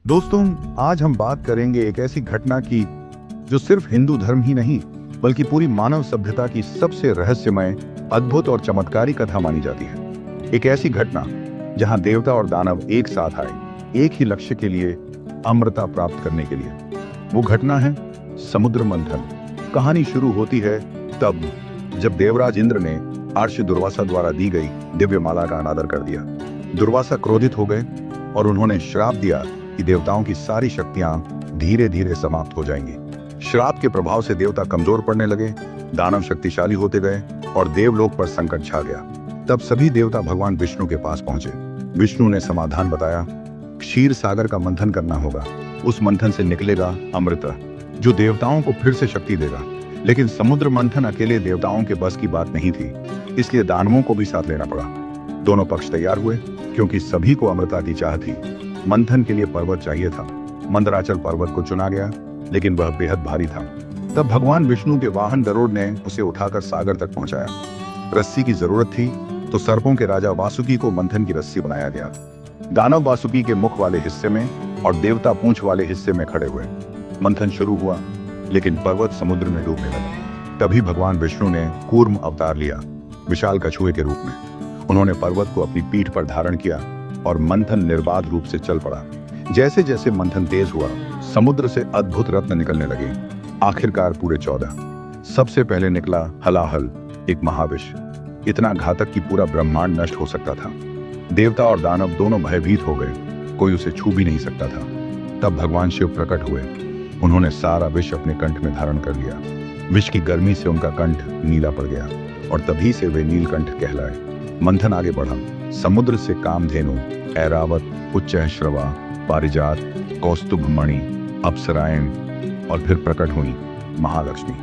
दोस्तों, आज हम बात करेंगे एक ऐसी घटना की जो सिर्फ हिंदू धर्म ही नहीं बल्कि पूरी मानव सभ्यता की सबसे रहस्यमय, अद्भुत और चमत्कारी कथा मानी जाती है। एक ऐसी घटना जहां देवता और दानव एक साथ आए, एक ही लक्ष्य के लिए, अमरता प्राप्त करने के लिए। वो घटना है समुद्र मंथन। कहानी शुरू होती है तब जब देवराज इंद्र ने आर्ष दुर्वासा द्वारा दी गई दिव्य माला का अनादर कर दिया। दुर्वासा क्रोधित हो गए और उन्होंने श्राप दिया कि देवताओं की सारी शक्तियां धीरे धीरे समाप्त हो जाएंगी। श्राप के प्रभाव से देवता कमजोर पड़ने लगे, दानव शक्तिशाली होते गए और देवलोक पर संकट छा गया। तब सभी देवता भगवान विष्णु के पास पहुंचे। विष्णु ने समाधान बताया, क्षीर सागर का मंथन करना होगा। उस मंथन से निकलेगा अमृत, जो देवताओं को फिर से शक्ति देगा। लेकिन समुद्र मंथन अकेले देवताओं के बस की बात नहीं थी, इसलिए दानवों को भी साथ लेना पड़ा। दोनों पक्ष तैयार हुए क्योंकि सभी को अमृता की चाह थी। मंथन के लिए पर्वत चाहिए था। मंदराचल पर्वत को चुना गया, लेकिन वह बेहद भारी था। तब भगवान विष्णु के वाहन गरुड़ ने उसे उठाकर सागर तक पहुंचाया। रस्सी की जरूरत थी तो सर्पों के राजा वासुकी को मंथन की रस्सी बनाया गया। दानव वासुकी के मुख वाले हिस्से में और देवता पूंछ वाले हिस्से में खड़े हुए। मंथन शुरू हुआ, लेकिन पर्वत समुद्र में डूबने लगा। तभी भगवान विष्णु ने कूर्म अवतार लिया, विशाल कछुए के रूप में। उन्होंने पर्वत को अपनी पीठ पर धारण किया और मंथन निर्बाध रूप से चल पड़ा। जैसे जैसे मंथन तेज हुआ, समुद्र से अद्भुत रत्न निकलने लगे। आखिरकार पूरे 14। सबसे पहले निकला हलाहल, एक महाविष, इतना घातक कि पूरा ब्रह्मांड नष्ट हो सकता था। देवता और दानव दोनों भयभीत हो गए, कोई उसे छू भी नहीं सकता था। तब भगवान शिव प्रकट हुए। उन्होंने सारा विष अपने कंठ में धारण कर लिया। विष की गर्मी से उनका कंठ नीला पड़ गया और तभी से वे नीलकंठ कहलाए। मंथन आगे बढ़ा। समुद्र से कामधेनु, ऐरावत, उच्चैःश्रवा, पारिजात, कौस्तुभमणि, अप्सराएं और फिर प्रकट हुई महालक्ष्मी।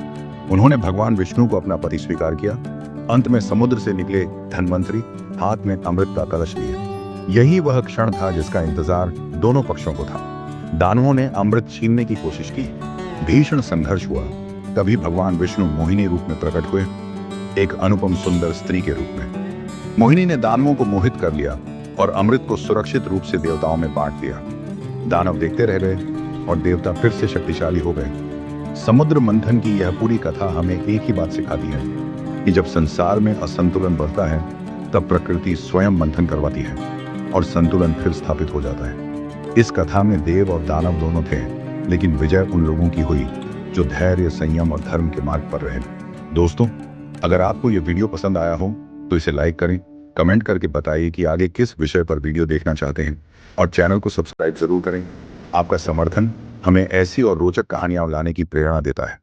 उन्होंने भगवान विष्णु को अपना पति स्वीकार किया। अंत में समुद्र से निकले धन्वंतरी, हाथ में अमृत का कलश लिए। यही वह क्षण था जिसका इंतजार दोनों पक्षों को था। दानवों ने अमृत छीनने की कोशिश की, भीषण संघर्ष हुआ। तभी भगवान विष्णु मोहिनी रूप में प्रकट हुए, एक अनुपम सुंदर स्त्री के रूप में। मोहिनी ने दानवों को मोहित कर लिया और अमृत को सुरक्षित रूप से देवताओं में बांट दिया। दानव देखते रह गए और देवता फिर से शक्तिशाली हो गए। समुद्र मंथन की यह पूरी कथा हमें एक ही बात सिखाती है कि जब संसार में असंतुलन बढ़ता है, तब प्रकृति स्वयं मंथन करवाती है और संतुलन फिर स्थापित हो जाता है। इस कथा में देव और दानव दोनों थे, लेकिन विजय उन लोगों की हुई जो धैर्य, संयम और धर्म के मार्ग पर रहे। दोस्तों, अगर आपको यह वीडियो पसंद आया हो तो इसे लाइक करें, कमेंट करके बताइए कि आगे किस विषय पर वीडियो देखना चाहते हैं और चैनल को सब्सक्राइब जरूर करें। आपका समर्थन हमें ऐसी और रोचक कहानियां लाने की प्रेरणा देता है।